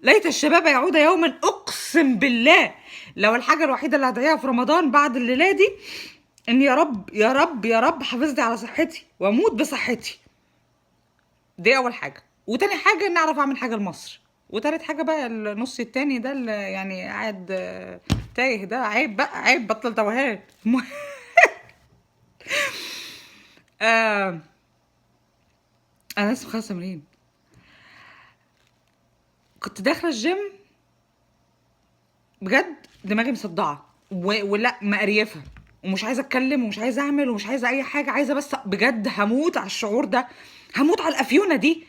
ليت الشباب يعود يوما، اقسم بالله لو الحاجه الوحيده اللي هدعيها في رمضان بعد الليله دي ان يا رب يا رب يا رب حافظني على صحتي واموت بصحتي. دي اول حاجه. وتاني حاجه اني اعرف اعمل حاجه لمصر. وتالت حاجه بقى النص التاني ده اللي يعني قاعد تايه ده، عيب بقى، عيب، بطل توهان. آه انا لسه مخلصه تمرين. كنت داخله الجيم بجد، دماغي مصدعه ولا مقريفه، ومش عايزه اتكلم ومش عايزه اعمل ومش عايزه اي حاجه، عايزه بس بجد هموت على الشعور ده، هموت على الافيونه دي.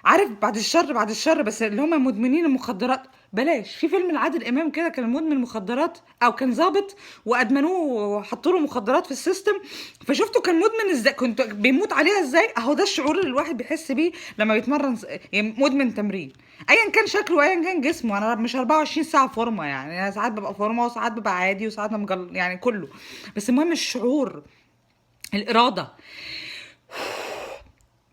عارف، بعد الشر بعد الشر، بس اللي هم مدمنين المخدرات بلاش. في فيلم لعادل امام كده كان مدمن مخدرات او كان ظابط وادمنوه وحطوا له مخدرات في السيستم، فشفته كان مدمن ازاي، كنت بيموت عليها ازاي. اهو ده الشعور اللي الواحد بيحس بيه لما بيتمرن يعني مدمن تمرين، ايا كان شكله ايا كان جسمه. انا مش 24 ساعه فورمه، يعني انا ساعات ببقى فورمه وساعات ببقى عادي وساعات يعني كله، بس المهم الشعور، الاراده.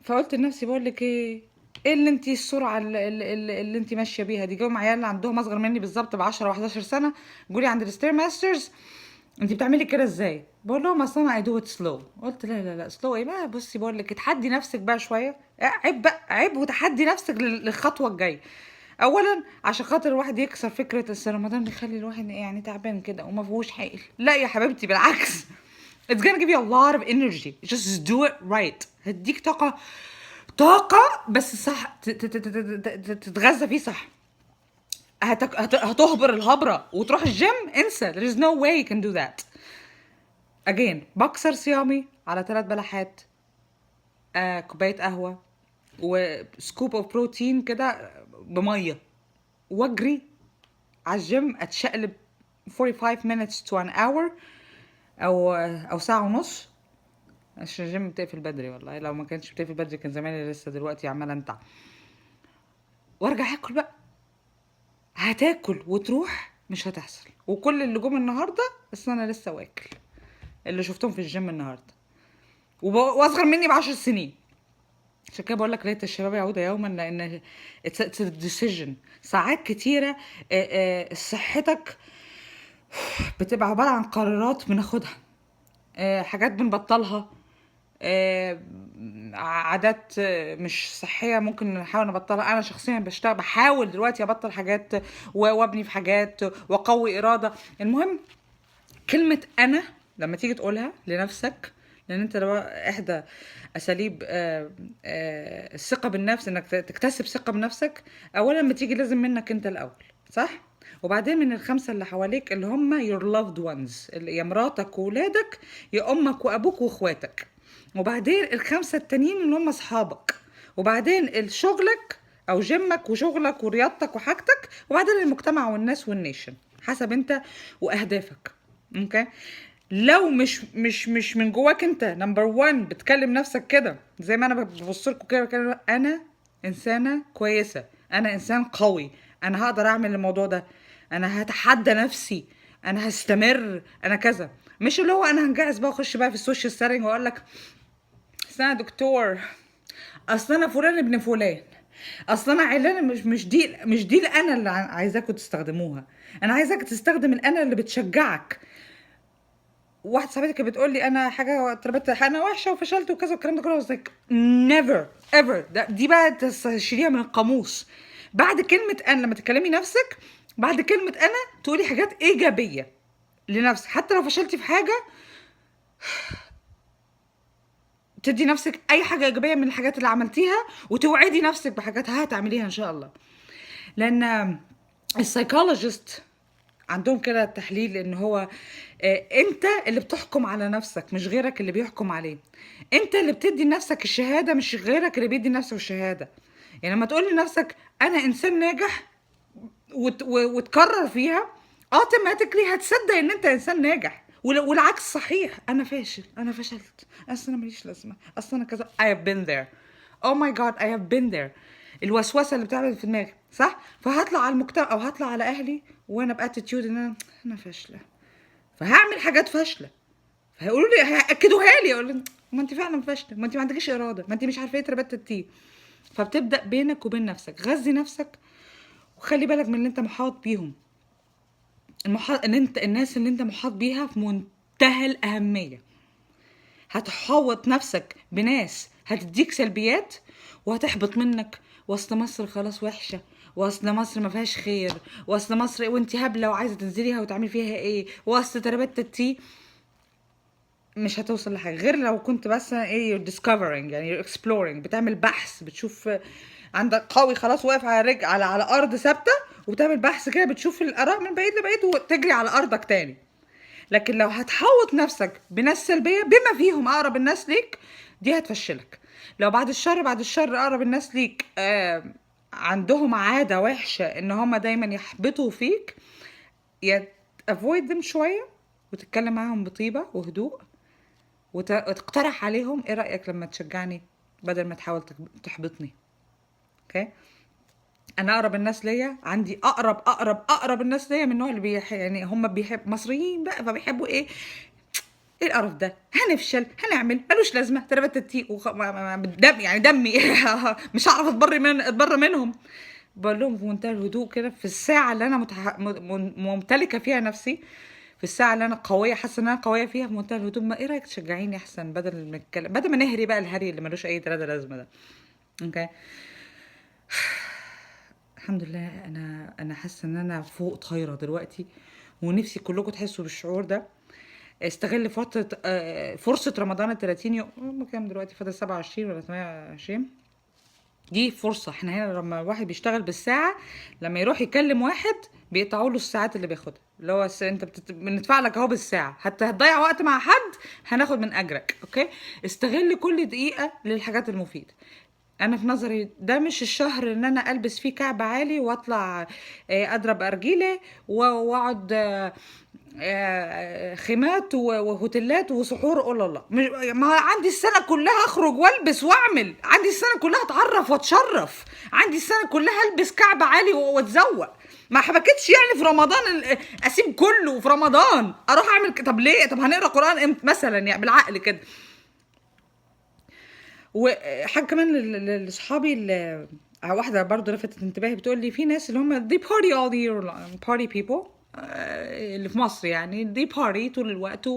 فقلت لنفسي بقول لك ايه، ايه اللي انتي السرعه اللي انتي ماشيه بيها دي؟ جاوا عيال عندهم اصغر مني بالظبط ب 10 و11 سنه، جولي عند الستير ماسترز، انتي بتعملي كده ازاي؟ بقول لهم اصل انا اي دو ات سلو. قلت لا لا لا، سلو ايه بقى؟ بصي بقول لك اتحدي نفسك بقى شويه، عيب بقى، عيب، وتحدي نفسك للخطوه الجايه. اولا عشان خاطر الواحد يكسر فكره ان رمضان بيخلي الواحد يعني تعبان كده وما فيهوش حيل. لا يا حبيبتي، بالعكس. It's gonna give you a lot of energy. Just do it right. هديك طاقة بس صح، تتغذى فيه صح. هتهبر الهبرة وتروح الجيم، انسى. There is no way you can do that. Again بكسر صيامي على 3 بلحات، كوباية قهوة، وسكوب اوف بروتين كده بمية، واجري على الجيم اتشقلب 45 minutes to an hour او ساعة ونص، عشان الجيم بتقفل بدري. والله لو ما كانش بتقفل بدري كان زماني لسه دلوقتي عمال انتع. وارجع اكل بقى. هتاكل وتروح مش هتحصل. وكل اللي جم النهارده بس انا لسه واكل، اللي شفتهم في الجيم النهارده واصغر مني ب10 سنين. عشان كده بقول لك ليت الشباب يعود يوما، لان it's a decision. ساعات كتيره صحتك بتبقى عباره عن قرارات بناخدها، حاجات بنبطلها، آه، عادات مش صحية ممكن نحاول نبطلها. أنا شخصيا بحاول دلوقتي أبطل حاجات وأبني في حاجات وأقوي إرادة. المهم كلمة أنا لما تيجي تقولها لنفسك، لأن أنت لو إحدى أساليب الثقة بالنفس إنك تكتسب ثقة بنفسك، أولا لما تيجي لازم منك أنت الأول، صح؟ وبعدين من الخمسة اللي حواليك اللي هم your loved ones، اللي يا مراتك وولادك يا أمك وأبوك وإخواتك. وبعدين الخمسة التانيين اللي هم أصحابك. وبعدين شغلك أو جيمك وشغلك ورياضتك وحاجتك. وبعدين المجتمع والناس والنيشن، حسب أنت وأهدافك. اوكي. لو مش من جواك انت نمبر 1 بتكلم نفسك كده زي ما انا ببص لكم كده، بكلم انا انسانه كويسه، انا انسان قوي، انا هقدر اعمل الموضوع ده، انا هتحدى نفسي، انا هستمر، انا كذا. مش اللي هو انا هنجهز بقى واخش بقى في السوشيال سيتنج واقول لك اصل انا دكتور، اصل انا فلان ابن فلان، اصل انا علانه. مش دي الانا اللي عايزاكم تستخدموها. انا عايزاك تستخدم الانا اللي بتشجعك. واحده صاحبتي كانت بتقول لي انا حاجه اتربت انا وحشه وفشلت وكذا والكلام ده كله. like never ever. دي بقى تشيليها من القاموس. بعد كلمه انا لما تكلمي نفسك، بعد كلمه انا تقولي حاجات ايجابيه لنفسك. حتى لو فشلتي في حاجه تدي نفسك اي حاجه ايجابيه من الحاجات اللي عملتيها، وتوعدي نفسك بحاجات هتعمليها ان شاء الله. لان السايكولوجيست عندهم كده تحليل ان هو انت اللي بتحكم على نفسك مش غيرك اللي بيحكم عليه. انت اللي بتدي لنفسك الشهاده مش غيرك اللي بيدي لنفسه الشهاده. يعني لما تقول لنفسك انا انسان ناجح وتكرر فيها، اوتوماتيكلي هتصدق ان انت انسان ناجح. والعكس صحيح، انا فاشل، انا فشلت، اصل انا ماليش لازمه، اصل انا كذا. I have been there. Oh my god I have been there. الوسوسه اللي بتعمل في دماغي صح. فهطلع على المجتمع او هطلع على اهلي وانا باتيتيود ان انا فاشله، فهعمل حاجات فاشله، فهيقولوا لي، هياكدوها لي، اقول لهم ما انت فعلا فاشله، ما انت ما عندكيش اراده، ما انت مش عارفه ايه تربت التيه. فبتبدا بينك وبين نفسك، غذي نفسك وخلي بالك من اللي انت محاط بيهم. ان انت الناس اللي انت محاط بيها في منتهى الاهميه. هتحوط نفسك بناس هتديك سلبيات وهتحبط منك، واصل مصر خلاص وحشه، واصل مصر ما فيهاش خير، واصل مصر وانت هبله وعايزه تنزليها وتعملي فيها ايه، واصل تربت التي. مش هتوصل لحاجه غير لو كنت بس ايه you're discovering، يعني you're exploring، بتعمل بحث، بتشوف عندك قوي خلاص واقف على على ارض ثابته، وبتعمل بحث كده، بتشوف الاراء من بعيد لبعيد وتجري على ارضك تاني. لكن لو هتحوط نفسك بناس سلبيه بما فيهم اقرب الناس ليك، دي هتفشلك. لو بعد الشر بعد الشر اقرب الناس ليك عندهم عاده وحشه ان هم دايما يحبطوا فيك، يا avoid them شويه وتتكلم معاهم بطيبه وهدوء، وتقترح عليهم ايه رأيك لما تشجعني بدل ما تحاول تحبطني. اوكي. انا اقرب الناس ليا، عندي اقرب الناس ليا من النوع اللي يعني هم بيحب مصريين بقى، فبيحبوا ايه القرف ده، هنفشل، هنعمل ملوش لازمه، تربت التي دم يعني دمي مش هعرف اتبر منهم. بقول لهم في منتهى الهدوء كده، في الساعه اللي انا ممتلكه فيها نفسي، في الساعه اللي انا قويه، حاسه ان انا قويه فيها، في منتهى الهدوء، ما ايه رايك تشجعيني احسن بدل ما نتكلم، بدل ما نهري بقى الهري اللي ملوش اي تلاته لازمه ده. اوكي. الحمد لله انا حاسه ان انا فوق طايره دلوقتي، ونفسي كلكم تحسوا بالشعور ده. استغل فتره فرصه رمضان ال 30 يوم، هم كام دلوقتي، فاضل 27 ولا 28. دي فرصة. احنا هنا لما الواحد بيشتغل بالساعة، لما يروح يكلم واحد بيقطعوا له الساعات اللي بياخدها، اللي هو انت بندفع لك اهو بالساعة، حتى هتضيع وقت مع حد هناخد من اجرك. اوكي. استغل كل دقيقة للحاجات المفيدة. انا في نظري ده مش الشهر ان انا البس فيه كعب عالي واطلع اضرب ارجيله واقعد خيمات وهوتيلات وسحور. اقول الله، ما عندي السنه كلها اخرج والبس واعمل، عندي السنه كلها اتعرف واتشرف، عندي السنه كلها البس كعب عالي واتزوق. ما حبكتش يعني في رمضان اسيب كله في رمضان اروح اعمل طب ليه؟ طب هنقرا قران امتى مثلا؟ يعني بالعقل كده. وحاجه كمان لاصحابي واحده برضو لفتت انتباهي، بتقول لي في ناس اللي هم دي بارتي all year long، party people اللي في مصر يعني دي باري طول الوقت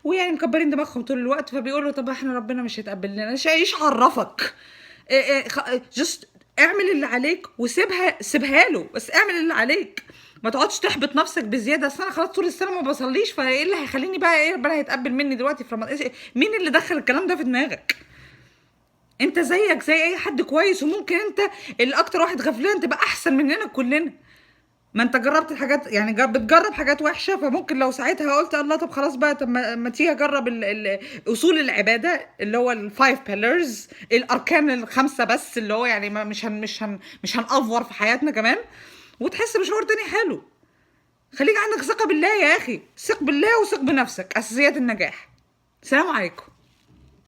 ويعني مكبرين دماغهم طول الوقت، فبيقولوا طب احنا ربنا مش هيتقبل لنا. ايش عرفك؟ جست اعمل اللي عليك سيبها له، بس اعمل اللي عليك، ما تقعدش تحبط نفسك بزياده. اصل انا خلاص طول السنه ما بصليش، فايه اللي هيخليني بقى ايه ربنا هيتقبل مني دلوقتي في رمضان؟ مين اللي دخل الكلام ده في دماغك؟ انت زيك زي اي حد كويس، وممكن انت اللي اكتر واحد غفلان تبقى احسن مننا كلنا. ما انت جربت الحاجات، يعني بتجرب حاجات وحشه، فممكن لو ساعتها قلت الله طب خلاص بقى، طب ما تيجي اجرب اصول العباده اللي هو الفايف بيلرز، الاركان الخمسه بس، اللي هو يعني مش هنأفور في حياتنا كمان، وتحس بشعور تاني حلو. خليك عندك ثقه بالله يا اخي، ثق بالله وثق بنفسك، اساسيات النجاح. السلام عليكم.